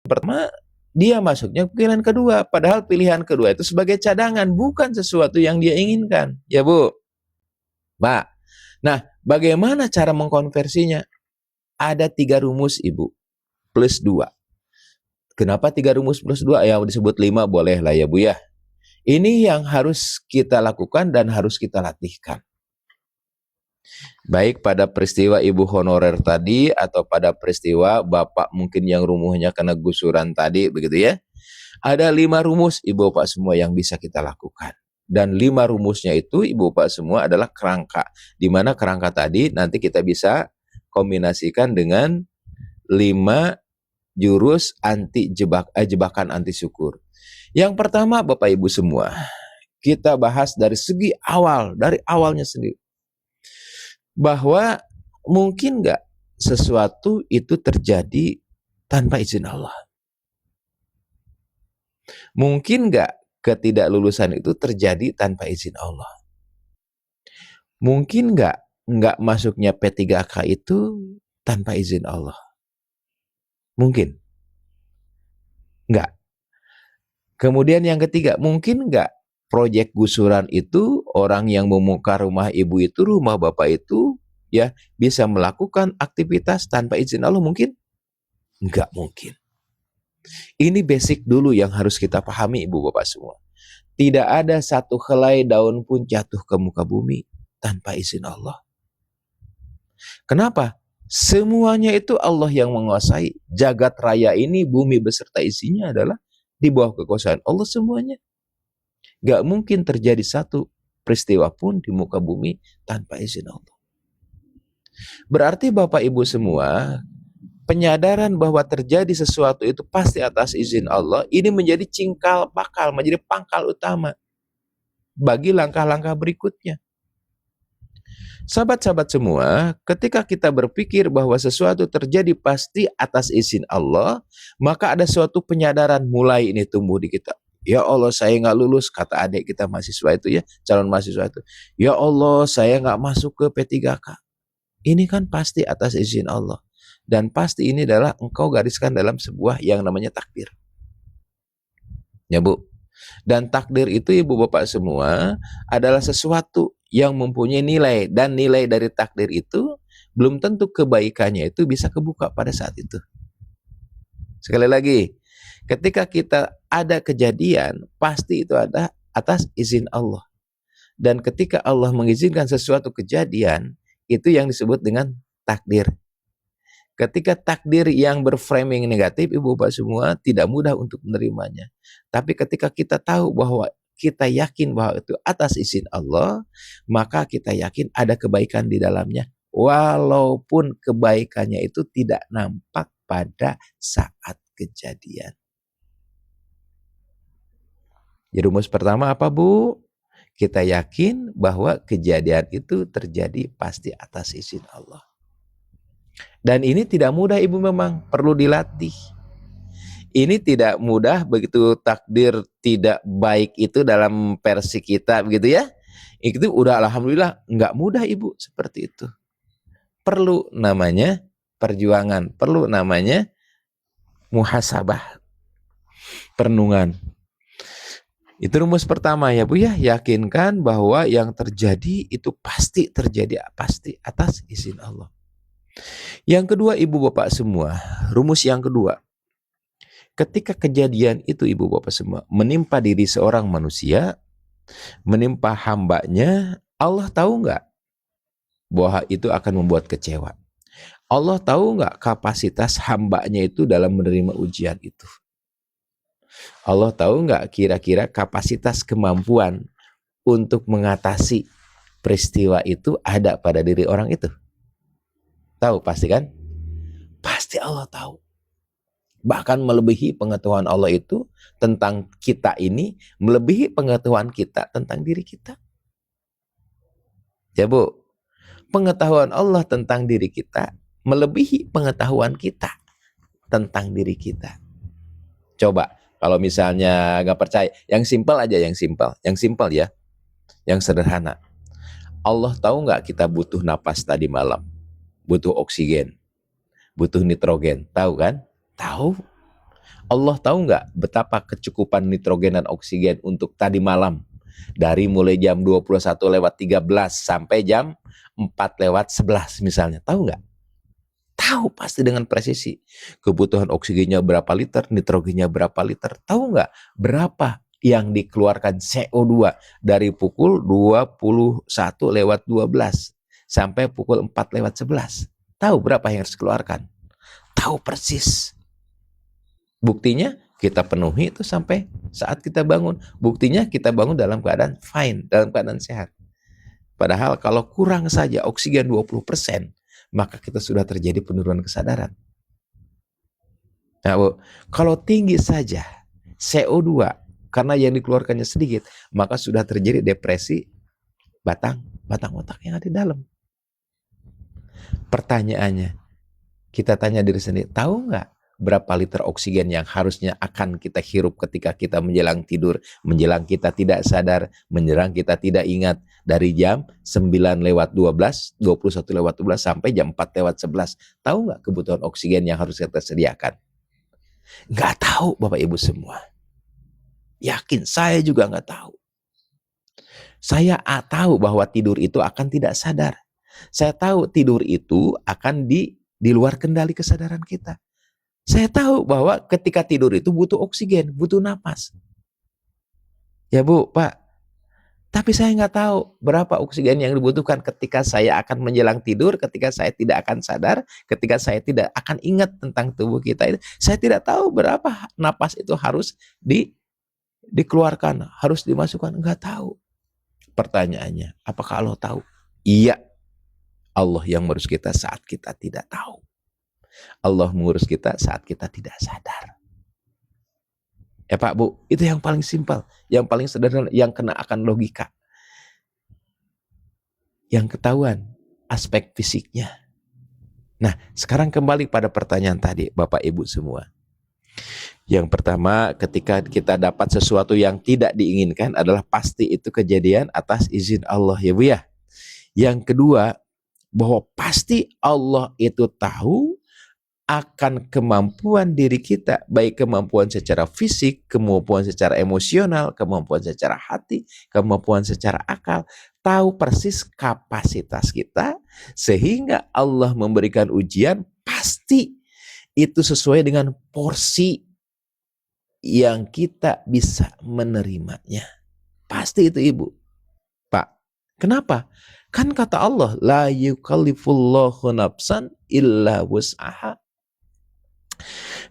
pertama, dia masuknya pilihan kedua. Padahal pilihan kedua itu sebagai cadangan, bukan sesuatu yang dia inginkan. Ya Bu? Pak. Nah, bagaimana cara mengkonversinya? Ada 3 rumus Ibu, plus 2. Kenapa 3 rumus plus 2? Yang disebut 5 boleh lah ya Bu ya. Ini yang harus kita lakukan dan harus kita latihkan. Baik pada peristiwa ibu honorer tadi atau pada peristiwa bapak mungkin yang rumahnya kena gusuran tadi, begitu ya. Ada 5 rumus ibu bapak semua yang bisa kita lakukan. Dan 5 rumusnya itu ibu bapak semua adalah kerangka. Di mana kerangka tadi nanti kita bisa kombinasikan dengan 5 jurus jebakan anti syukur. Yang pertama Bapak Ibu semua, kita bahas dari segi awal, dari awalnya sendiri. Bahwa mungkin nggak sesuatu itu terjadi tanpa izin Allah? Mungkin nggak ketidaklulusan itu terjadi tanpa izin Allah? Mungkin nggak masuknya P3K itu tanpa izin Allah? Mungkin? Nggak. Kemudian yang ketiga, mungkin nggak proyek gusuran itu orang yang membongkar rumah ibu itu, rumah bapak itu, ya bisa melakukan aktivitas tanpa izin Allah? Mungkin? Nggak mungkin. Ini basic dulu yang harus kita pahami ibu bapak semua. Tidak ada satu helai daun pun jatuh ke muka bumi tanpa izin Allah. Kenapa? Semuanya itu Allah yang menguasai. Jagat raya ini, bumi beserta isinya adalah di bawah kekuasaan Allah semuanya. Gak mungkin terjadi satu peristiwa pun di muka bumi tanpa izin Allah. Berarti Bapak Ibu semua, penyadaran bahwa terjadi sesuatu itu pasti atas izin Allah, ini menjadi cikal bakal, menjadi pangkal utama bagi langkah-langkah berikutnya. Sahabat-sahabat semua, ketika kita berpikir bahwa sesuatu terjadi pasti atas izin Allah, maka ada suatu penyadaran mulai ini tumbuh di kita. Ya Allah, saya nggak lulus, kata adik kita mahasiswa itu ya, calon mahasiswa itu. Ya Allah, saya nggak masuk ke P3K. Ini kan pasti atas izin Allah. Dan pasti ini adalah engkau gariskan dalam sebuah yang namanya takdir. Ya Bu. Dan takdir itu ibu bapak semua adalah sesuatu yang mempunyai nilai. Dan nilai dari takdir itu belum tentu kebaikannya itu bisa kebuka pada saat itu. Sekali lagi, ketika kita ada kejadian, pasti itu ada atas izin Allah. Dan ketika Allah mengizinkan sesuatu kejadian, itu yang disebut dengan takdir. Ketika takdir yang berframing negatif, ibu bapak semua tidak mudah untuk menerimanya. Tapi ketika kita tahu bahwa kita yakin bahwa itu atas izin Allah, maka kita yakin ada kebaikan di dalamnya. Walaupun kebaikannya itu tidak nampak pada saat kejadian. Jadi rumus pertama apa Bu? Kita yakin bahwa kejadian itu terjadi pasti atas izin Allah. Dan ini tidak mudah ibu, memang perlu dilatih. Ini tidak mudah, begitu takdir tidak baik itu dalam versi kita begitu ya. Itu udah alhamdulillah nggak mudah ibu seperti itu. Perlu namanya perjuangan, perlu namanya muhasabah, perenungan. Itu rumus pertama ya Bu ya, yakinkan bahwa yang terjadi itu pasti terjadi pasti atas izin Allah. Yang kedua ibu bapak semua, rumus yang kedua. Ketika kejadian itu ibu bapak semua menimpa diri seorang manusia, menimpa hambanya, Allah tahu nggak bahwa itu akan membuat kecewa? Allah tahu nggak kapasitas hambanya itu dalam menerima ujian itu? Allah tahu nggak kira-kira kapasitas kemampuan untuk mengatasi peristiwa itu ada pada diri orang itu? Tahu pasti kan? Pasti Allah tahu. Bahkan melebihi pengetahuan Allah itu tentang kita ini, melebihi pengetahuan kita tentang diri kita. Ya Bu, pengetahuan Allah tentang diri kita melebihi pengetahuan kita tentang diri kita. Coba, kalau misalnya nggak percaya, yang simpel aja, yang simpel ya, yang sederhana. Allah tahu nggak kita butuh napas tadi malam, butuh oksigen, butuh nitrogen, tahu kan? Tahu. Allah tahu nggak betapa kecukupan nitrogen dan oksigen untuk tadi malam? Dari mulai jam 21:13 sampai jam 4:11 misalnya. Tahu nggak? Tahu pasti dengan presisi. Kebutuhan oksigennya berapa liter, nitrogennya berapa liter. Tahu nggak berapa yang dikeluarkan CO2 dari pukul 21:12 sampai pukul 4:11. Tahu berapa yang harus dikeluarkan? Tahu persis. Buktinya kita penuhi itu sampai saat kita bangun. Buktinya kita bangun dalam keadaan fine, dalam keadaan sehat. Padahal kalau kurang saja oksigen 20%, maka kita sudah terjadi penurunan kesadaran. Nah, Bu, kalau tinggi saja CO2 karena yang dikeluarkannya sedikit, maka sudah terjadi depresi batang otak yang ada di dalam. Pertanyaannya, kita tanya diri sendiri, tahu nggak berapa liter oksigen yang harusnya akan kita hirup ketika kita menjelang tidur, menjelang kita tidak sadar, menjelang kita tidak ingat, dari jam 9:12, 21:12 sampai jam 4:11. Tahu nggak kebutuhan oksigen yang harus kita sediakan? Nggak tahu Bapak Ibu semua. Yakin, saya juga nggak tahu. Saya tahu bahwa tidur itu akan tidak sadar. Saya tahu tidur itu akan di luar kendali kesadaran kita. Saya tahu bahwa ketika tidur itu butuh oksigen, butuh napas. Ya Bu, Pak. Tapi saya nggak tahu berapa oksigen yang dibutuhkan ketika saya akan menjelang tidur, ketika saya tidak akan sadar, ketika saya tidak akan ingat tentang tubuh kita itu. Saya tidak tahu berapa napas itu harus dikeluarkan, harus dimasukkan. Nggak tahu. Pertanyaannya, apakah Allah tahu? Iya. Allah yang mengurus kita saat kita tidak tahu. Allah mengurus kita saat kita tidak sadar. Ya Pak Bu, itu yang paling simpel, yang paling sederhana, yang kena akan logika. Yang ketahuan aspek fisiknya. Nah, sekarang kembali pada pertanyaan tadi, Bapak Ibu semua. Yang pertama, ketika kita dapat sesuatu yang tidak diinginkan adalah pasti itu kejadian atas izin Allah ya Bu ya. Yang kedua, bahwa pasti Allah itu tahu akan kemampuan diri kita, baik kemampuan secara fisik, kemampuan secara emosional, kemampuan secara hati, kemampuan secara akal, tahu persis kapasitas kita, sehingga Allah memberikan ujian pasti itu sesuai dengan porsi yang kita bisa menerimanya. Pasti itu Ibu. Pak, kenapa? Kan kata Allah, la yukallifullahu nafsan illa wus'aha.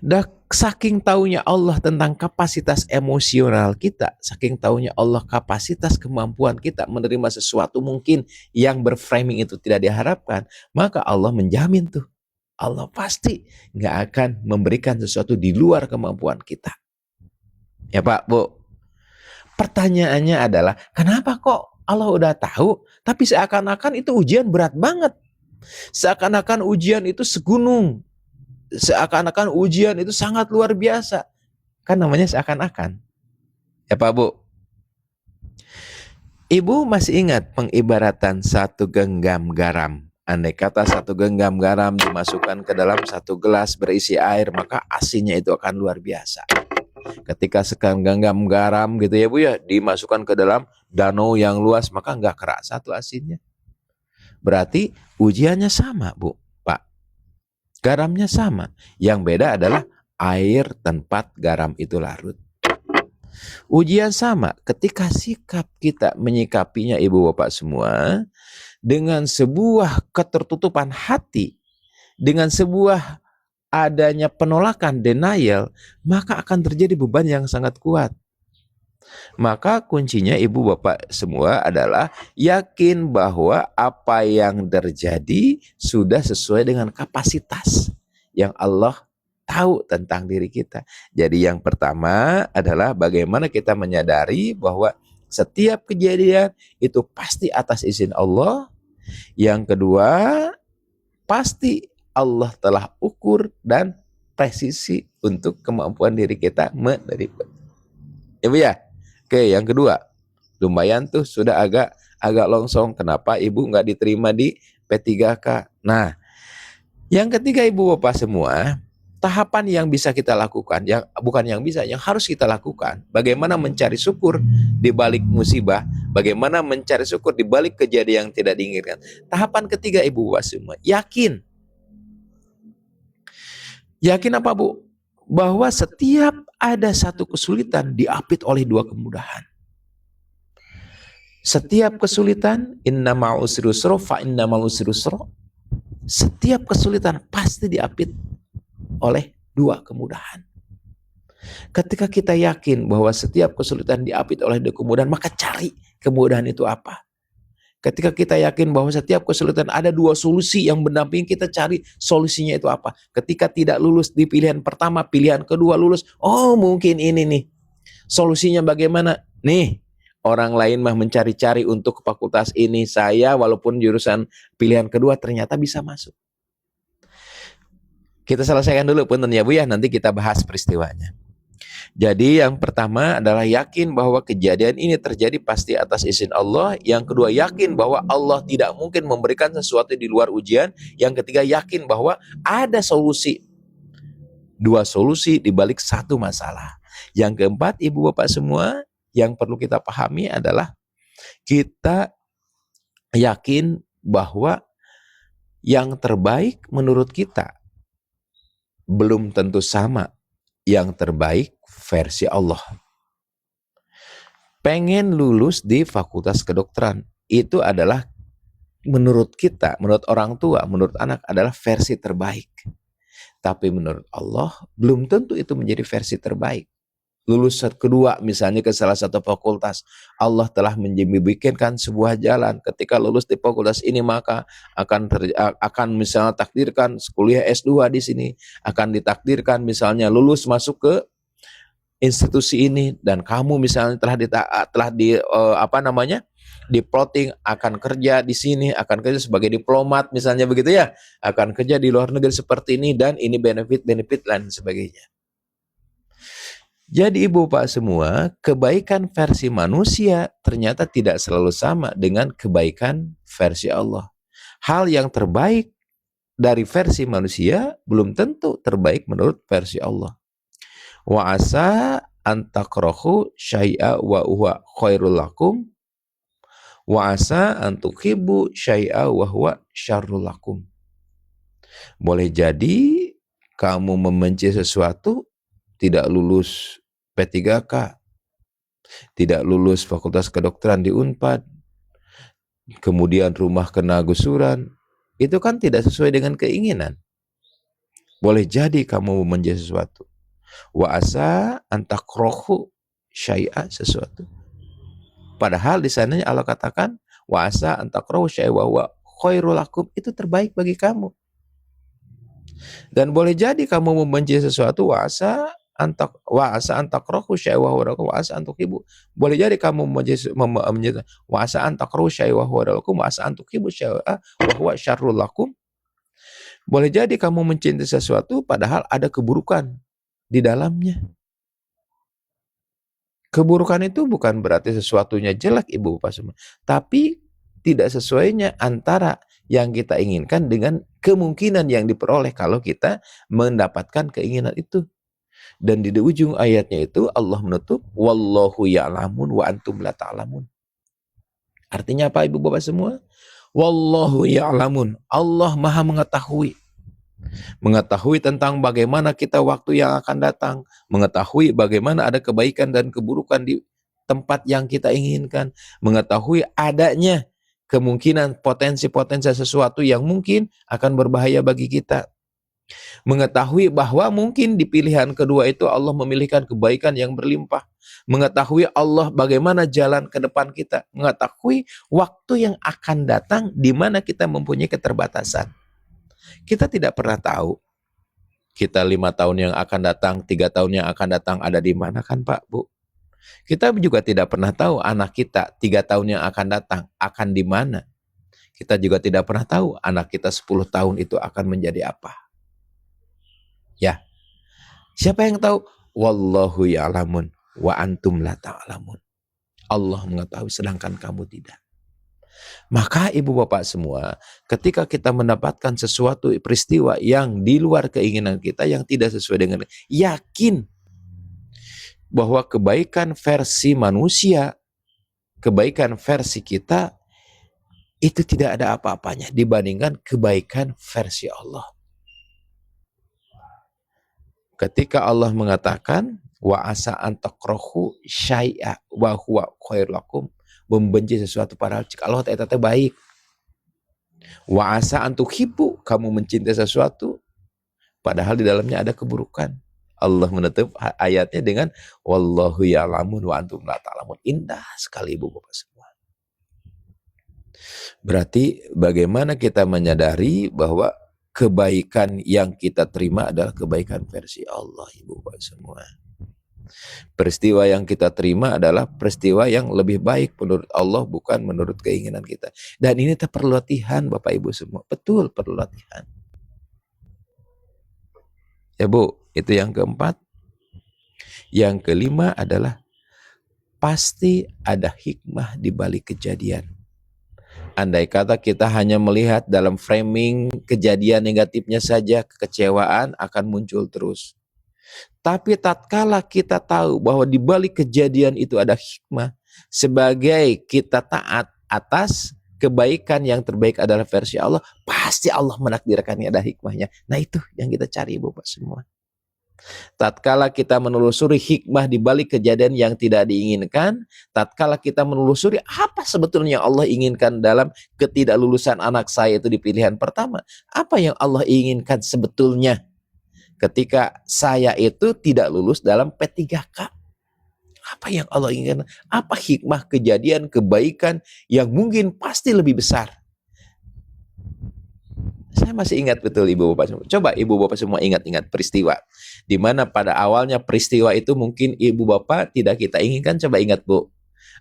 Dan saking taunya Allah tentang kapasitas emosional kita, saking taunya Allah kapasitas kemampuan kita menerima sesuatu mungkin yang berframing itu tidak diharapkan, maka Allah menjamin tuh, Allah pasti nggak akan memberikan sesuatu di luar kemampuan kita. Ya Pak, Bu. Pertanyaannya adalah, kenapa kok Allah udah tahu, tapi seakan-akan itu ujian berat banget. Seakan-akan ujian itu segunung. Seakan-akan ujian itu sangat luar biasa. Kan namanya seakan-akan. Ya Pak Bu. Ibu masih ingat pengibaratan satu genggam garam. Andai kata satu genggam garam dimasukkan ke dalam satu gelas berisi air, maka asinnya itu akan luar biasa. Ketika segenggam garam gitu ya Bu ya, dimasukkan ke dalam danau yang luas, maka nggak kerasa tuh asinnya. Berarti ujiannya sama Bu. Garamnya sama, yang beda adalah air tempat garam itu larut. Ujian sama, ketika sikap kita menyikapinya Ibu Bapak semua, dengan sebuah ketertutupan hati, dengan sebuah adanya penolakan, denial, maka akan terjadi beban yang sangat kuat. Maka kuncinya Ibu Bapak semua adalah yakin bahwa apa yang terjadi sudah sesuai dengan kapasitas yang Allah tahu tentang diri kita. Jadi yang pertama adalah bagaimana kita menyadari bahwa setiap kejadian itu pasti atas izin Allah. Yang kedua, pasti Allah telah ukur dan presisi untuk kemampuan diri kita menerima. Ya Bu ya? Oke, yang kedua, lumayan tuh sudah agak longsong. Kenapa Ibu nggak diterima di P3K? Nah, yang ketiga Ibu Bapak semua, tahapan yang bisa kita lakukan, yang harus kita lakukan, bagaimana mencari syukur di balik musibah, bagaimana mencari syukur di balik kejadian yang tidak diinginkan. Tahapan ketiga, Ibu Bapak semua, yakin. Yakin apa, Bu? Bahwa setiap ada satu kesulitan diapit oleh dua kemudahan. Setiap kesulitan, inna ma'usri yusra fa inna ma'usri yusra. Setiap kesulitan pasti diapit oleh dua kemudahan. Ketika kita yakin bahwa setiap kesulitan diapit oleh dua kemudahan, maka cari kemudahan itu apa. Ketika kita yakin bahwa setiap kesulitan ada dua solusi yang mendampingi, kita cari solusinya itu apa. Ketika tidak lulus di pilihan pertama, pilihan kedua lulus, oh mungkin ini nih. Solusinya bagaimana? Nih, orang lain mah mencari-cari untuk fakultas ini, saya walaupun jurusan pilihan kedua ternyata bisa masuk. Kita selesaikan dulu punten ya Bu ya, nanti kita bahas peristiwanya. Jadi yang pertama adalah yakin bahwa kejadian ini terjadi pasti atas izin Allah. Yang kedua, yakin bahwa Allah tidak mungkin memberikan sesuatu di luar ujian. Yang ketiga, yakin bahwa ada solusi. Dua solusi di balik satu masalah. Yang keempat, Ibu Bapak semua, yang perlu kita pahami adalah kita yakin bahwa yang terbaik menurut kita belum tentu sama yang terbaik versi Allah. Pengen lulus di fakultas kedokteran, itu adalah menurut kita, menurut orang tua, menurut anak adalah versi terbaik. Tapi menurut Allah, belum tentu itu menjadi versi terbaik. Lulus kedua misalnya ke salah satu fakultas, Allah telah membikinkan sebuah jalan. Ketika lulus di fakultas ini maka akan misalnya takdirkan kuliah S2 di sini, akan ditakdirkan misalnya lulus masuk ke institusi ini, dan kamu misalnya telah di-plotting akan kerja di sini, akan kerja sebagai diplomat misalnya begitu ya, akan kerja di luar negeri seperti ini, dan ini benefit dan sebagainya. Jadi Ibu Bapak semua, kebaikan versi manusia ternyata tidak selalu sama dengan kebaikan versi Allah. Hal yang terbaik dari versi manusia belum tentu terbaik menurut versi Allah. Wa asa antakrahu syai'a wa huwa khairul lakum wa asa antuhibbu syai'a wa huwa syarrul lakum. Boleh jadi kamu membenci sesuatu, tidak lulus P3K, tidak lulus fakultas kedokteran di Unpad, kemudian rumah kena gusuran, itu kan tidak sesuai dengan keinginan. Boleh jadi kamu membenci sesuatu. Wa asa antakrohu syai'a, sesuatu. Padahal di sananya Allah katakan wa asa antakrohu syai'a wa khairul lakum, itu terbaik bagi kamu. Dan boleh jadi kamu membenci sesuatu, wa asa antakrohu syai'a wa asa antuhibbu. Boleh jadi kamu membenci wa asa antakrohu syai'a wa asa antuhibbu syai'a wa huwa syarrul lakum. Boleh jadi kamu mencintai sesuatu padahal ada keburukan di dalamnya. Keburukan itu bukan berarti sesuatunya jelek Ibu Bapak semua, tapi tidak sesuainya antara yang kita inginkan dengan kemungkinan yang diperoleh kalau kita mendapatkan keinginan itu. Dan di ujung ayatnya itu Allah menutup wallahu ya'lamun wa antum la ta'lamun. Artinya apa Ibu Bapak semua? Wallahu ya'lamun, Allah Maha mengetahui. Mengetahui tentang bagaimana kita waktu yang akan datang, mengetahui bagaimana ada kebaikan dan keburukan di tempat yang kita inginkan, mengetahui adanya kemungkinan potensi-potensi sesuatu yang mungkin akan berbahaya bagi kita, mengetahui bahwa mungkin di pilihan kedua itu Allah memilihkan kebaikan yang berlimpah, mengetahui Allah bagaimana jalan ke depan kita, mengetahui waktu yang akan datang di mana kita mempunyai keterbatasan. Kita tidak pernah tahu kita 5 tahun yang akan datang, 3 tahun yang akan datang ada di mana kan Pak, Bu? Kita juga tidak pernah tahu anak kita 3 tahun yang akan datang akan di mana. Kita juga tidak pernah tahu anak kita 10 tahun itu akan menjadi apa. Ya. Siapa yang tahu? Wallahu ya'lamun wa antum la ta'lamun. Allah mengetahui sedangkan kamu tidak. Maka ibu bapak semua, ketika kita mendapatkan sesuatu peristiwa yang di luar keinginan kita, yang tidak sesuai dengan, yakin bahwa kebaikan versi manusia, kebaikan versi kita, itu tidak ada apa-apanya dibandingkan kebaikan versi Allah. Ketika Allah mengatakan, wa asa an takrahu syai'a wa huwa khairul lakum, membenci sesuatu padahal jika Allah tetap baik. Wa asa an tuhibbu, kamu mencintai sesuatu padahal di dalamnya ada keburukan. Allah menutup ayatnya dengan wallahu ya'lamun wa antum la ta'lamun. Indah sekali ibu bapak semua. Berarti bagaimana kita menyadari bahwa kebaikan yang kita terima adalah kebaikan versi Allah, ibu bapak semua. Peristiwa yang kita terima adalah peristiwa yang lebih baik menurut Allah, bukan menurut keinginan kita. Dan ini perlu latihan bapak ibu semua. Betul, perlu latihan. Ya Bu, itu yang keempat. Yang kelima adalah pasti ada hikmah di balik kejadian. Andai kata kita hanya melihat dalam framing kejadian negatifnya saja, kekecewaan akan muncul terus. Tapi tatkala kita tahu bahwa di balik kejadian itu ada hikmah, sebagai kita taat atas kebaikan yang terbaik adalah versi Allah, pasti Allah menakdirkannya ada hikmahnya. Nah itu yang kita cari Bapak semua. Tatkala kita menelusuri hikmah di balik kejadian yang tidak diinginkan, tatkala kita menelusuri apa sebetulnya Allah inginkan dalam ketidaklulusan anak saya itu di pilihan pertama, apa yang Allah inginkan sebetulnya ketika saya itu tidak lulus dalam P3K. Apa yang Allah inginkan? Apa hikmah kejadian kebaikan yang mungkin pasti lebih besar? Saya masih ingat betul ibu bapak semua. Coba ibu bapak semua ingat-ingat peristiwa. Di mana pada awalnya peristiwa itu mungkin ibu bapak tidak kita inginkan, coba ingat Bu.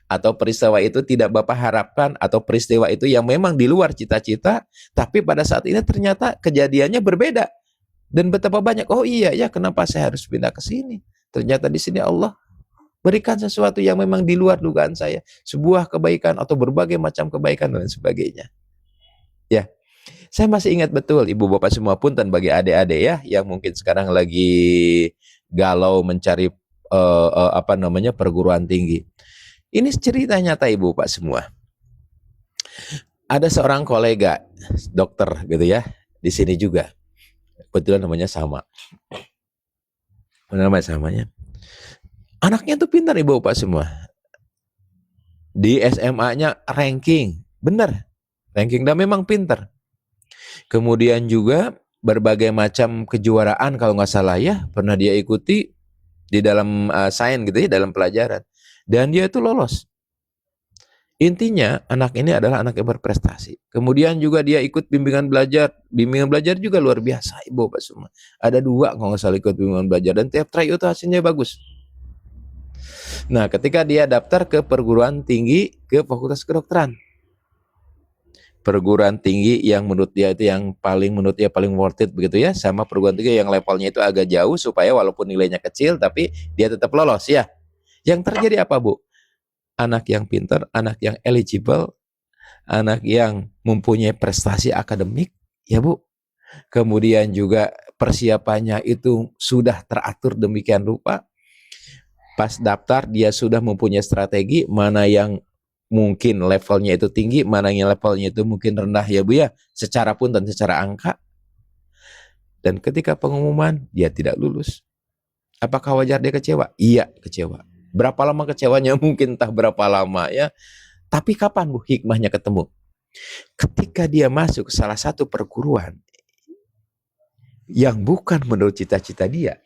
Atau peristiwa itu tidak bapak harapkan, atau peristiwa itu yang memang di luar cita-cita, tapi pada saat ini ternyata kejadiannya berbeda. Dan betapa banyak, oh iya ya kenapa saya harus pindah ke sini. Ternyata di sini Allah berikan sesuatu yang memang di luar dugaan saya. Sebuah kebaikan atau berbagai macam kebaikan dan sebagainya. Ya. Saya masih ingat betul ibu bapak semua, punten bagi adik-adik ya yang mungkin sekarang lagi galau mencari perguruan tinggi. Ini cerita nyata ibu bapak semua. Ada seorang kolega dokter gitu ya di sini juga. Kebetulan namanya sama. Namanya samanya. Anaknya tuh pintar ibu bapak semua. Di SMA-nya ranking, bener. Ranking dan memang pintar. Kemudian juga berbagai macam kejuaraan kalau nggak salah ya pernah dia ikuti di dalam sains gitu ya, dalam pelajaran, dan dia itu lolos. Intinya anak ini adalah anak yang berprestasi. Kemudian juga dia ikut bimbingan belajar juga luar biasa ibu bapak semua. Ada 2 kalau nggak salah ikut bimbingan belajar dan tiap try itu hasilnya bagus. Nah ketika dia daftar ke perguruan tinggi, ke fakultas kedokteran, perguruan tinggi yang menurut dia itu yang paling worth it begitu ya, sama perguruan tinggi yang levelnya itu agak jauh supaya walaupun nilainya kecil tapi dia tetap lolos ya. Yang terjadi apa Bu? Anak yang pintar, anak yang eligible, anak yang mempunyai prestasi akademik ya Bu. Kemudian juga persiapannya itu sudah teratur demikian rupa. Pas daftar dia sudah mempunyai strategi mana yang mungkin levelnya itu tinggi, mana yang levelnya itu mungkin rendah ya Bu ya, secara pun dan secara angka. Dan ketika pengumuman dia tidak lulus. Apakah wajar dia kecewa? Iya, kecewa. Berapa lama kecewanya? Mungkin entah berapa lama ya. Tapi kapan Bu hikmahnya ketemu? Ketika dia masuk ke salah satu perguruan yang bukan menurut cita-cita dia,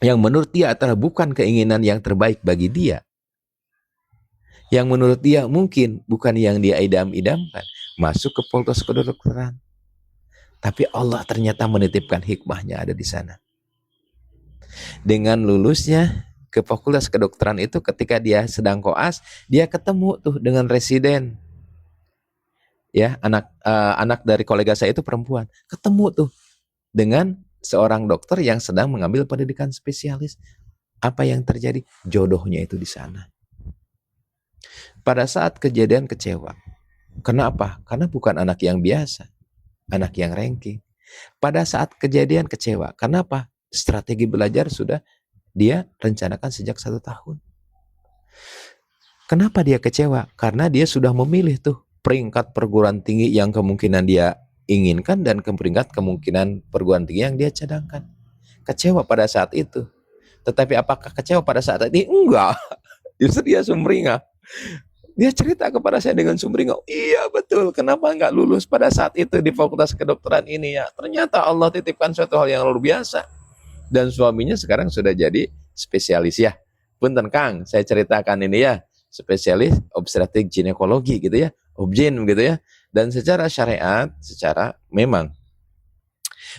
yang menurut dia adalah bukan keinginan yang terbaik bagi dia, yang menurut dia mungkin bukan yang dia idam-idamkan, masuk ke fakultas kedokteran. Tapi Allah ternyata menitipkan hikmahnya ada di sana. Dengan lulusnya ke fakultas kedokteran itu, ketika dia sedang koas, dia ketemu tuh dengan residen. Ya, anak dari kolega saya itu perempuan. Ketemu tuh dengan seorang dokter yang sedang mengambil pendidikan spesialis. Apa yang terjadi? Jodohnya itu di sana. Pada saat kejadian kecewa, Kenapa? Karena bukan anak yang biasa, anak yang ranking. Pada saat kejadian kecewa. Kenapa? Strategi belajar sudah dia rencanakan sejak 1 tahun. Kenapa dia kecewa? Karena dia sudah memilih tuh peringkat perguruan tinggi yang kemungkinan dia inginkan dan peringkat kemungkinan perguruan tinggi yang dia cadangkan. Kecewa pada saat itu. Tetapi apakah kecewa pada saat ini? Enggak. Justru dia sumringah. Dia cerita kepada saya dengan sumringah, iya betul, kenapa enggak lulus pada saat itu di fakultas kedokteran ini ya. Ternyata Allah titipkan suatu hal yang luar biasa. Dan suaminya sekarang sudah jadi spesialis ya. Punten Kang, saya ceritakan ini ya, spesialis obstetrik ginekologi gitu ya, obgyn gitu ya. Dan secara syariat, secara memang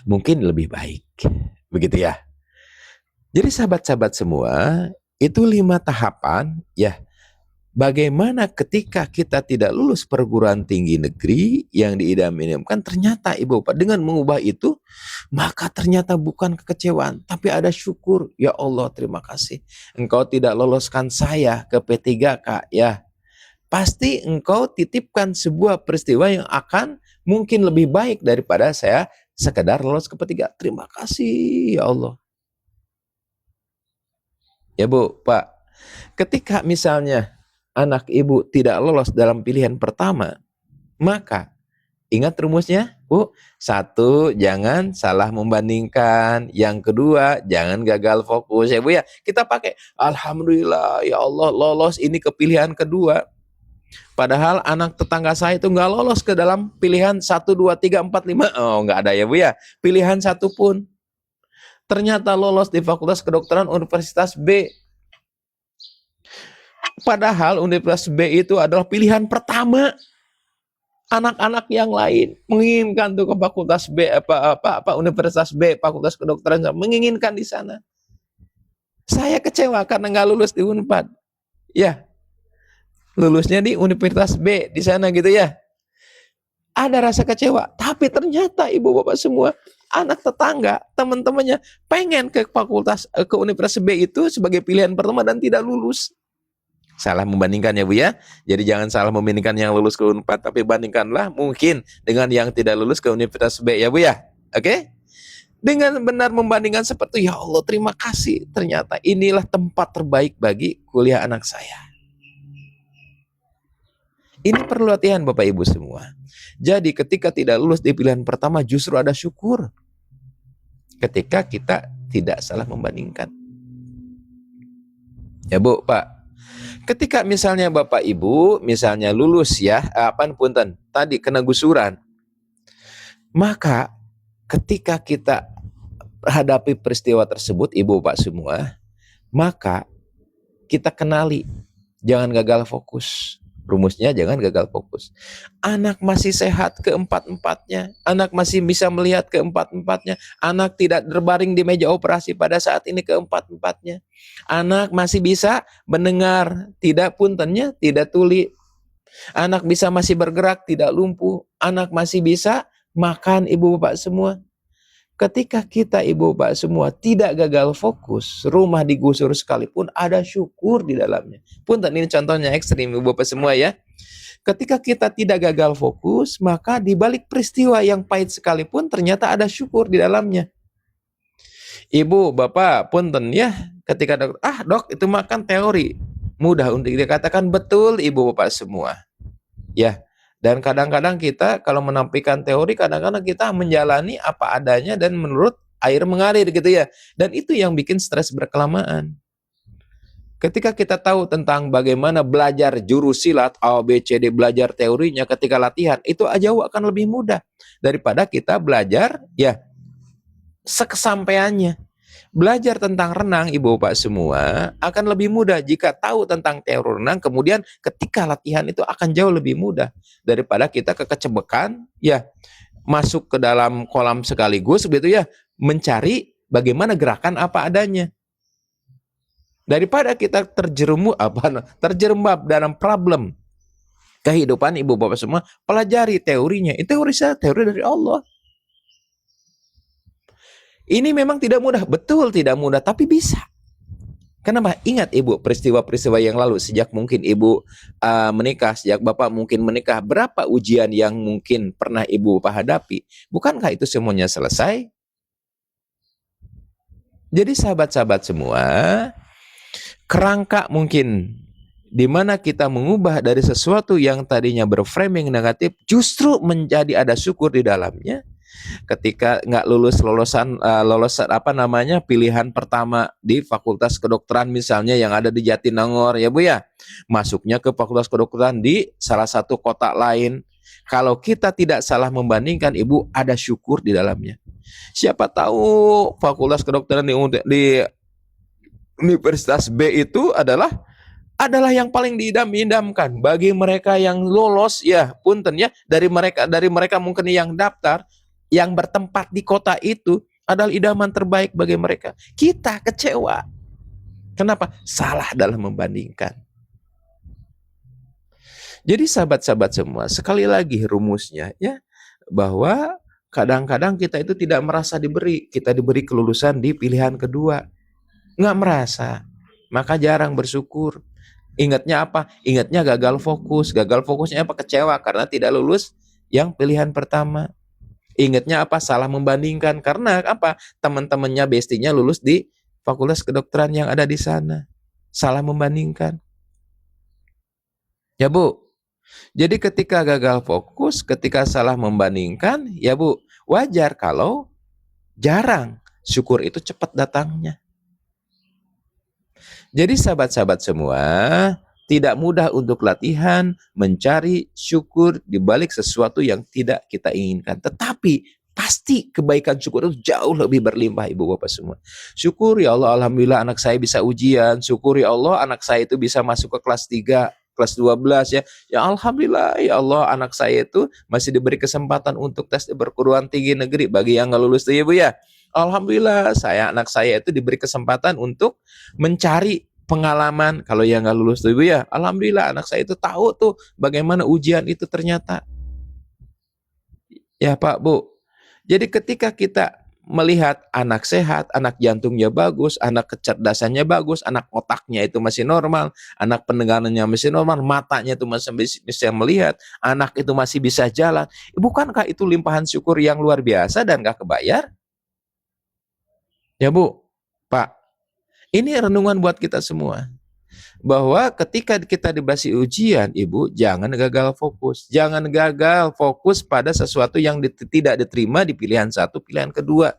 mungkin lebih baik, begitu ya. Jadi sahabat-sahabat semua, itu 5 tahapan ya. Bagaimana ketika kita tidak lulus perguruan tinggi negeri yang diidam-idamkan, ternyata Ibu Bapak dengan mengubah itu, maka ternyata bukan kekecewaan, tapi ada syukur. Ya Allah, terima kasih. Engkau tidak loloskan saya ke P3K ya. Pasti engkau titipkan sebuah peristiwa yang akan mungkin lebih baik daripada saya sekedar lolos ke P3. Terima kasih ya Allah. Ya Bu, Pak, ketika misalnya anak ibu tidak lolos dalam pilihan pertama, maka ingat rumusnya, Bu. 1, jangan salah membandingkan. Yang kedua, jangan gagal fokus. Ya Bu ya, kita pakai alhamdulillah ya Allah lolos ini ke pilihan kedua. Padahal anak tetangga saya itu nggak lolos ke dalam pilihan 1, 2, 3, 4, 5. Oh, nggak ada ya Bu ya. Pilihan 1 pun. Ternyata lolos di Fakultas Kedokteran Universitas B. Padahal Universitas B itu adalah pilihan pertama. Anak-anak yang lain menginginkan tuh ke Fakultas B, Universitas B, Fakultas Kedokteran, menginginkan di sana. Saya kecewa karena nggak lulus di Unpad. Ya, lulusnya di Universitas B di sana gitu ya. Ada rasa kecewa, tapi ternyata Ibu Bapak semua, anak tetangga, teman-temannya pengen ke Universitas B itu sebagai pilihan pertama dan tidak lulus. Salah membandingkan ya Bu ya. Jadi jangan salah membandingkan yang lulus ke Unpad, tapi bandingkanlah mungkin dengan yang tidak lulus ke Universitas B ya Bu ya. Oke? Dengan benar membandingkan seperti ya Allah terima kasih. Ternyata inilah tempat terbaik bagi kuliah anak saya. Ini perlu latihan Bapak Ibu semua. Jadi ketika tidak lulus di pilihan pertama justru ada syukur. Ketika kita tidak salah membandingkan. Ya Bu, Pak. Ketika misalnya Bapak Ibu, misalnya lulus ya, punten, tadi kena gusuran. Maka ketika kita hadapi peristiwa tersebut, Ibu Bapak semua, maka kita kenali, jangan gagal fokus. Rumusnya jangan gagal fokus. Anak masih sehat keempat-empatnya, anak masih bisa melihat keempat-empatnya, anak tidak berbaring di meja operasi pada saat ini keempat-empatnya. Anak masih bisa mendengar, tidak puntennya, tidak tuli. Anak bisa masih bergerak, tidak lumpuh. Anak masih bisa makan Ibu Bapak semua. Ketika kita Ibu Bapak semua tidak gagal fokus, rumah digusur sekalipun ada syukur di dalamnya. Punten, ini contohnya ekstrim Ibu Bapak semua ya. Ketika kita tidak gagal fokus, maka di balik peristiwa yang pahit sekalipun ternyata ada syukur di dalamnya. Ibu, Bapak, punten ya, ketika dok itu makan teori. Mudah untuk dikatakan betul Ibu Bapak semua. Ya. Dan kadang-kadang kita kalau menampilkan teori, kadang-kadang kita menjalani apa adanya dan menurut air mengalir gitu ya. Dan itu yang bikin stres berkelamaan. Ketika kita tahu tentang bagaimana belajar jurus silat, A, B, C, D, belajar teorinya ketika latihan, itu jauh akan lebih mudah daripada kita belajar ya sekesampaiannya. Belajar tentang renang Ibu Bapak semua akan lebih mudah jika tahu tentang teori renang, kemudian ketika latihan itu akan jauh lebih mudah daripada kita kekecebekan ya masuk ke dalam kolam sekaligus begitu ya, mencari bagaimana gerakan apa adanya. Daripada kita terjerembab dalam problem kehidupan Ibu Bapak semua, pelajari teorinya. Itu teori dari Allah. Ini memang tidak mudah, betul tidak mudah, tapi bisa. Kenapa? Ingat ibu peristiwa-peristiwa yang lalu sejak mungkin ibu menikah, sejak bapak mungkin menikah, berapa ujian yang mungkin pernah ibu bapak hadapi? Bukankah itu semuanya selesai? Jadi sahabat-sahabat semua, kerangka mungkin di mana kita mengubah dari sesuatu yang tadinya berframing negatif justru menjadi ada syukur di dalamnya. Ketika nggak lolosan pilihan pertama di Fakultas Kedokteran misalnya yang ada di Jatinangor ya Bu ya, masuknya ke Fakultas Kedokteran di salah satu kota lain. Kalau kita tidak salah membandingkan Ibu, ada syukur di dalamnya. Siapa tahu Fakultas Kedokteran di Universitas B itu adalah yang paling diidam-idamkan bagi mereka yang lolos ya punten ya, dari mereka mungkin yang daftar yang bertempat di kota itu adalah idaman terbaik bagi mereka. Kita kecewa. Kenapa? Salah dalam membandingkan. Jadi sahabat-sahabat semua, sekali lagi rumusnya ya, bahwa kadang-kadang kita itu tidak merasa kita diberi kelulusan di pilihan kedua. Nggak merasa, maka jarang bersyukur. Ingatnya apa? Ingatnya gagal fokus. Gagal fokusnya apa? Kecewa karena tidak lulus yang pilihan pertama. Ingatnya apa? Salah membandingkan. Karena apa? Teman-temannya, bestinya lulus di Fakultas Kedokteran yang ada di sana. Salah membandingkan. Ya Bu. Jadi ketika gagal fokus, ketika salah membandingkan, ya Bu, wajar kalau jarang syukur itu cepat datangnya. Jadi sahabat-sahabat semua, tidak mudah untuk latihan mencari syukur di balik sesuatu yang tidak kita inginkan. Tetapi pasti kebaikan syukur itu jauh lebih berlimpah Ibu Bapak semua. Syukur ya Allah, alhamdulillah anak saya bisa ujian. Syukur ya Allah anak saya itu bisa masuk ke kelas 3, kelas 12 ya. Ya alhamdulillah ya Allah anak saya itu masih diberi kesempatan untuk tes di perguruan tinggi negeri bagi yang nggak lulus tuh ya Bu ya. Alhamdulillah anak saya itu diberi kesempatan untuk mencari pengalaman. Kalau yang nggak lulus tuh Ibu ya, alhamdulillah anak saya itu tahu tuh bagaimana ujian itu ternyata. Ya Pak Bu. Jadi ketika kita melihat anak sehat, anak jantungnya bagus, anak kecerdasannya bagus, anak otaknya itu masih normal, anak pendengarannya masih normal, matanya itu masih bisa melihat, anak itu masih bisa jalan. Bukankah itu limpahan syukur yang luar biasa dan gak kebayar? Ya Bu, Pak, ini renungan buat kita semua. Bahwa ketika kita diberi ujian, Ibu, jangan gagal fokus. Jangan gagal fokus pada sesuatu yang tidak diterima di pilihan satu, pilihan kedua.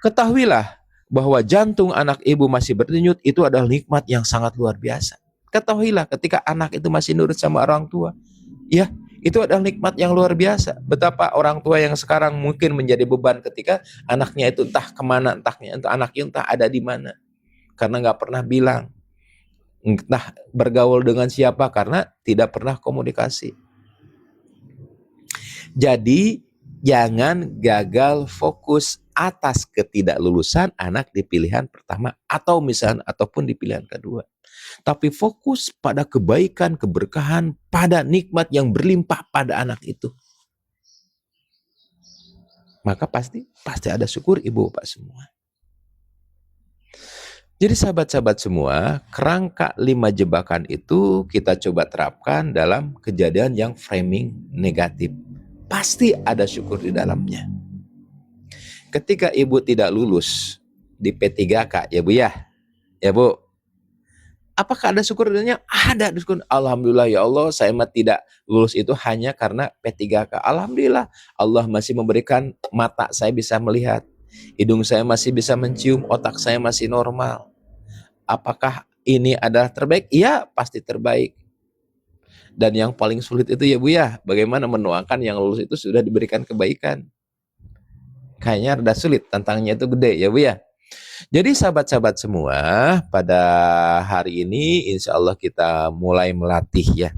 Ketahuilah bahwa jantung anak Ibu masih berdenyut, itu adalah nikmat yang sangat luar biasa. Ketahuilah ketika anak itu masih nurut sama orang tua, ya, itu adalah nikmat yang luar biasa. Betapa orang tua yang sekarang mungkin menjadi beban ketika anaknya itu entah kemana, anaknya entah ada di mana. Karena nggak pernah bilang, entah bergaul dengan siapa karena tidak pernah komunikasi. Jadi jangan gagal fokus atas ketidaklulusan anak di pilihan pertama atau misalnya ataupun di pilihan kedua. Tapi fokus pada kebaikan, keberkahan, pada nikmat yang berlimpah pada anak itu. Maka pasti ada syukur Ibu Bapak semua. Jadi sahabat-sahabat semua, kerangka 5 jebakan itu kita coba terapkan dalam kejadian yang framing negatif. Pasti ada syukur di dalamnya. Ketika Ibu tidak lulus di P3K ya Bu ya. Ya Bu. Apakah ada syukur dengannya? Ada syukur. Alhamdulillah ya Allah, saya tidak lulus itu hanya karena P3K. Alhamdulillah, Allah masih memberikan mata saya bisa melihat. Hidung saya masih bisa mencium, otak saya masih normal. Apakah ini adalah terbaik? Iya, pasti terbaik. Dan yang paling sulit itu ya Bu ya, bagaimana menuangkan yang lulus itu sudah diberikan kebaikan. Kayaknya rada sulit, tantangannya itu gede ya Bu ya. Jadi sahabat-sahabat semua, pada hari ini insya Allah kita mulai melatih ya,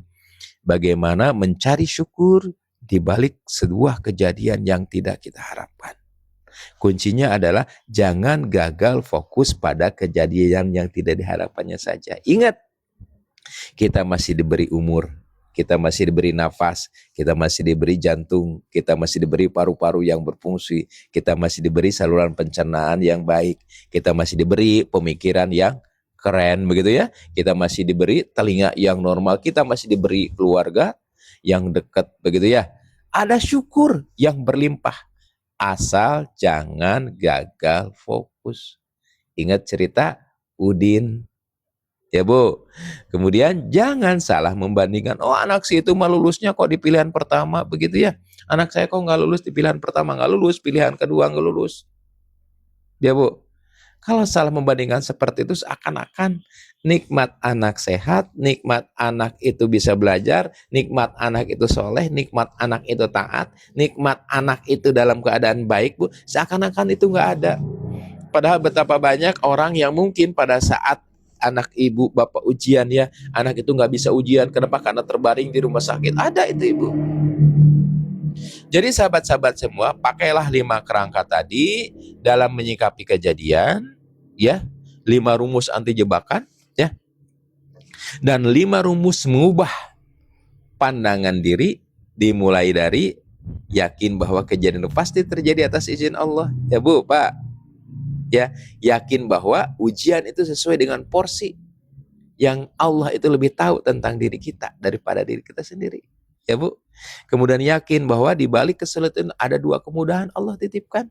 bagaimana mencari syukur di balik sebuah kejadian yang tidak kita harapkan. Kuncinya adalah jangan gagal fokus pada kejadian yang tidak diharapkannya saja. Ingat, kita masih diberi umur, kita masih diberi nafas, kita masih diberi jantung, kita masih diberi paru-paru yang berfungsi, kita masih diberi saluran pencernaan yang baik, kita masih diberi pemikiran yang keren begitu ya. Kita masih diberi telinga yang normal, kita masih diberi keluarga yang dekat begitu ya. Ada syukur yang berlimpah. Asal jangan gagal fokus. Ingat cerita Udin, ya Bu. Kemudian jangan salah membandingkan, oh anak si itu mah lulusnya kok di pilihan pertama begitu ya. Anak saya kok nggak lulus di pilihan pertama, nggak lulus, pilihan kedua nggak lulus. Ya Bu. Kalau salah membandingkan seperti itu seakan-akan nikmat anak sehat, nikmat anak itu bisa belajar, nikmat anak itu soleh, nikmat anak itu taat, nikmat anak itu dalam keadaan baik Bu. Seakan-akan itu nggak ada. Padahal betapa banyak orang yang mungkin pada saat anak ibu bapak ujian ya, anak itu nggak bisa ujian, kenapa? Karena terbaring di rumah sakit. Ada itu ibu. Jadi sahabat-sahabat semua, pakailah 5 kerangka tadi dalam menyikapi kejadian, ya, 5 rumus anti jebakan, ya, dan 5 rumus mengubah pandangan diri, dimulai dari yakin bahwa kejadian itu pasti terjadi atas izin Allah, ya Bu, Pak. Ya, yakin bahwa ujian itu sesuai dengan porsi yang Allah itu lebih tahu tentang diri kita daripada diri kita sendiri, ya Bu. Kemudian yakin bahwa di balik kesulitan ada 2 kemudahan Allah titipkan.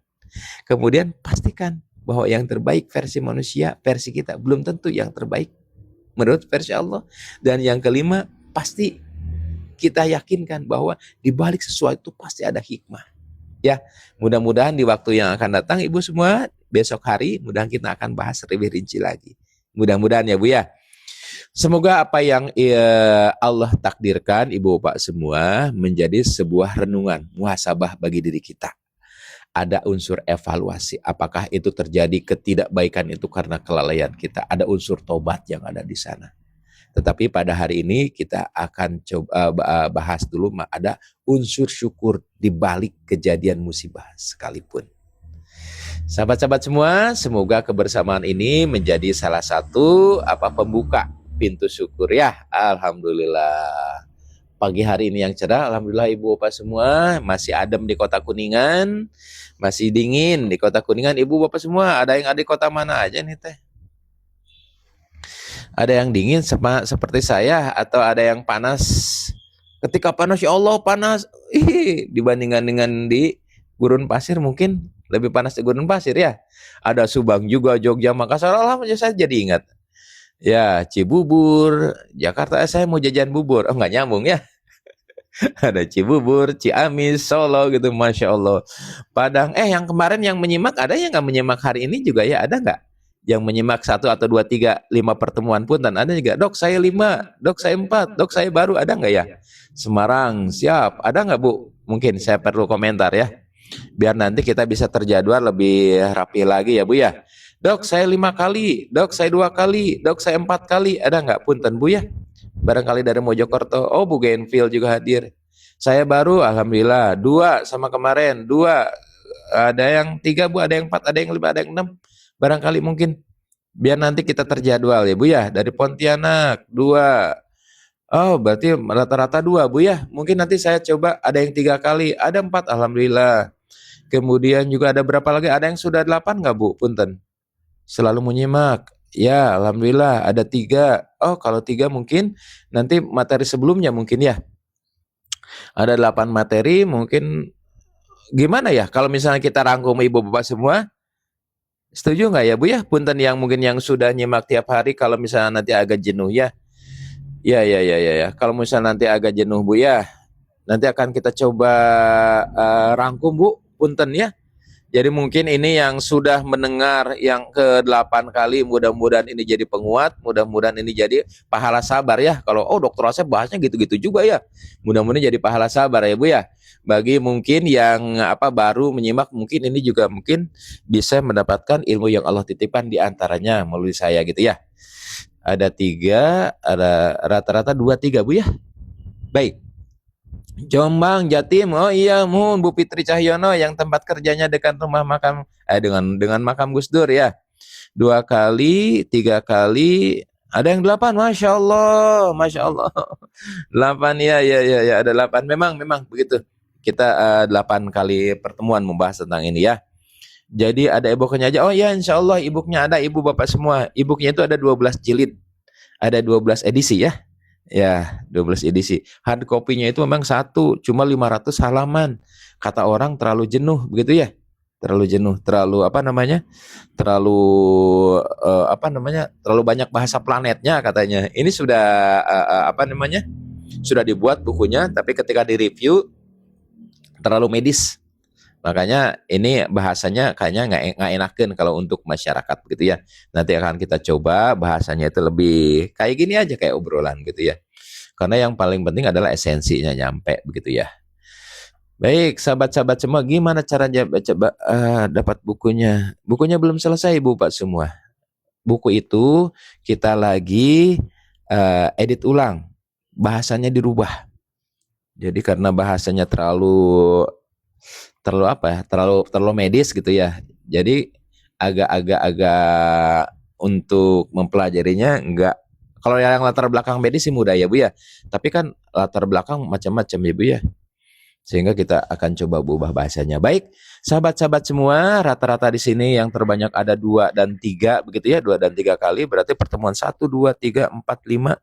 Kemudian pastikan bahwa yang terbaik versi manusia, versi kita belum tentu yang terbaik menurut versi Allah. Dan yang kelima, pasti kita yakinkan bahwa di balik sesuatu pasti ada hikmah. Ya, mudah-mudahan di waktu yang akan datang Ibu semua, besok hari mudah kita akan bahas lebih rinci lagi. Mudah-mudahan ya Bu ya. Semoga apa yang Allah takdirkan Ibu Bapak semua menjadi sebuah renungan, muhasabah bagi diri kita. Ada unsur evaluasi, apakah itu terjadi ketidakbaikan itu karena kelalaian kita. Ada unsur tobat yang ada di sana. Tetapi pada hari ini kita akan coba bahas dulu ada unsur syukur di balik kejadian musibah sekalipun. Sahabat-sahabat semua, semoga kebersamaan ini menjadi salah satu pembuka pintu syukur ya. Alhamdulillah. Pagi hari ini yang cerah, alhamdulillah Ibu Bapak semua, masih adem di Kota Kuningan, masih dingin di Kota Kuningan. Ibu Bapak semua, ada yang ada di kota mana aja nih Teh? Ada yang dingin seperti saya atau ada yang panas? Ketika panas, ya Allah panas. Dibandingkan dengan di gurun pasir mungkin lebih panas di gurun pasir ya. Ada Subang juga, Jogja, Makassar. Alhamdulillah saya jadi ingat. Ya, Cibubur, Jakarta, saya mau jajan bubur. Oh, nggak nyambung ya. Ada Cibubur, Ciamis, Solo gitu, Masya Allah. Padang, yang kemarin yang menyimak, ada yang nggak menyimak hari ini juga ya, ada nggak? Yang menyimak 1 atau 2, 3, 5 pertemuan pun, dan ada juga, dok saya 5, dok saya 4, dok saya baru, ada nggak ya? Semarang, siap, ada nggak Bu? Mungkin saya perlu komentar ya, biar nanti kita bisa terjadwal lebih rapi lagi ya Bu ya. Dok saya 5 kali, dok saya 2 kali, dok saya 4 kali, ada nggak? Punten Bu ya. Barangkali dari Mojokerto, oh Bu Genfil juga hadir. Saya baru, alhamdulillah, 2 sama kemarin, 2, ada yang 3 Bu, ada yang 4, ada yang 5, ada yang 6. Barangkali mungkin biar nanti kita terjadwal ya Bu ya. Dari Pontianak 2. Oh berarti rata-rata 2 Bu ya. Mungkin nanti saya coba ada yang 3 kali, ada 4 alhamdulillah. Kemudian juga ada berapa lagi? Ada yang sudah 8 nggak Bu? Punten. Selalu menyimak. Ya alhamdulillah ada 3. Oh kalau 3 mungkin nanti materi sebelumnya mungkin ya. Ada 8 materi mungkin. Gimana ya kalau misalnya kita rangkum Ibu Bapak semua? Setuju nggak ya Bu ya? Punten yang mungkin yang sudah nyimak tiap hari, kalau misalnya nanti agak jenuh ya. Ya. Kalau misalnya nanti agak jenuh Bu ya, nanti akan kita coba rangkum Bu, punten ya. Jadi mungkin ini yang sudah mendengar yang ke-8 kali, mudah-mudahan ini jadi penguat, mudah-mudahan ini jadi pahala sabar ya. Kalau Dokter Asep bahasnya gitu-gitu juga ya. Mudah-mudahan jadi pahala sabar ya Bu ya. Bagi mungkin yang baru menyimak, mungkin ini juga mungkin bisa mendapatkan ilmu yang Allah titipkan di antaranya melalui saya gitu ya. Ada 3, ada rata-rata 2, 3 Bu ya. Baik. Jombang, Jatim, oh iya Mun, Bu Fitri Cahyono yang tempat kerjanya dekat rumah makam, dengan makam Gus Dur ya. 2 kali, 3 kali, ada yang 8, Masya Allah, 8 ya, ada 8, memang begitu. Kita 8 kali pertemuan membahas tentang ini ya. Jadi ada e-booknya aja. Oh ya, insya Allah e-booknya ada, ibu bapak semua. E-booknya itu ada 12 jilid, ada 12 edisi ya. Ya, 12 edisi. Hard copy-nya itu memang satu, cuma 500 halaman. Kata orang terlalu jenuh, begitu ya? Terlalu jenuh, terlalu apa namanya? Terlalu apa namanya? Terlalu banyak bahasa planetnya katanya. Ini sudah apa namanya? Sudah dibuat bukunya, tapi ketika direview terlalu medis. Makanya ini bahasanya kayaknya nggak enakan kalau untuk masyarakat begitu ya. Nanti akan kita coba bahasanya itu lebih kayak gini aja, kayak obrolan gitu ya. Karena yang paling penting adalah esensinya nyampe begitu ya. Baik, sahabat-sahabat semua, gimana caranya dapat bukunya? Bukunya belum selesai, Bu Pak semua. Buku itu kita lagi edit ulang, bahasanya dirubah. Jadi karena bahasanya terlalu apa ya? Terlalu medis gitu ya. Jadi agak untuk mempelajarinya enggak. Kalau yang latar belakang medis sih mudah ya Bu ya. Tapi kan latar belakang macam-macam ya Bu ya. Sehingga kita akan coba ubah bahasanya. Baik, sahabat-sahabat semua, rata-rata di sini yang terbanyak ada 2 dan 3 begitu ya, 2 dan 3 kali, berarti pertemuan 1, 2, 3, 4, 5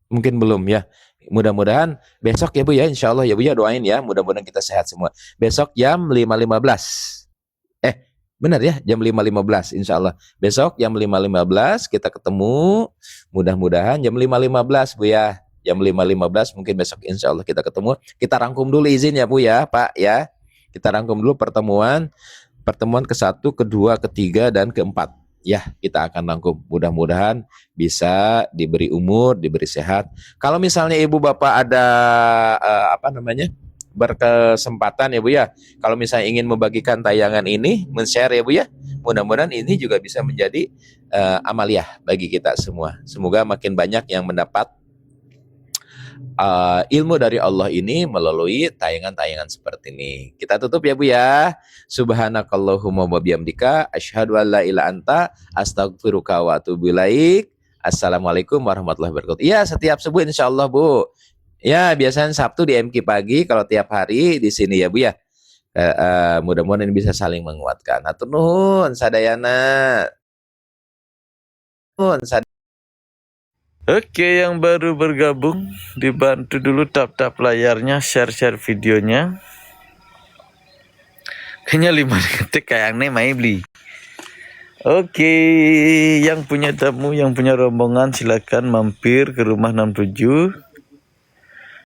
mungkin belum ya. Mudah-mudahan besok ya Bu ya, insya Allah ya Bu ya, doain ya, mudah-mudahan kita sehat semua. Besok jam 5.15. Benar ya, jam 5.15 insya Allah. Besok jam 5.15 kita ketemu, mudah-mudahan jam 5.15 Bu ya. Jam 5.15 mungkin besok insya Allah kita ketemu. Kita rangkum dulu izin ya Bu ya, Pak ya. Kita rangkum dulu pertemuan ke-1, ke-2, ke-3, dan ke-4. Ya, kita akan rangkum. Mudah-mudahan bisa diberi umur, diberi sehat. Kalau misalnya Ibu Bapak ada apa namanya? Berkesempatan ya Bu ya. Kalau misalnya ingin membagikan tayangan ini, men-share ya Bu ya. Mudah-mudahan ini juga bisa menjadi amaliyah bagi kita semua. Semoga makin banyak yang mendapat ilmu dari Allah ini melalui tayangan-tayangan seperti ini. Kita tutup ya Bu ya. Subhanakallahumma wa bihamdika asyhadu an la ilaha anta astaghfiruka wa atubu ilaik. Assalamualaikum warahmatullahi wabarakatuh. Iya, setiap subuh insyaallah Bu. Ya, biasanya Sabtu di MQ pagi, kalau tiap hari di sini ya Bu ya. Mudah-mudahan ini bisa saling menguatkan. Hatur nuhun sadayana. Oke, yang baru bergabung dibantu dulu tap-tap layarnya, share-share videonya. Kayaknya 5 detik kayak aneh Maibli. Oke, yang punya tamu, yang punya rombongan silakan mampir ke rumah 67.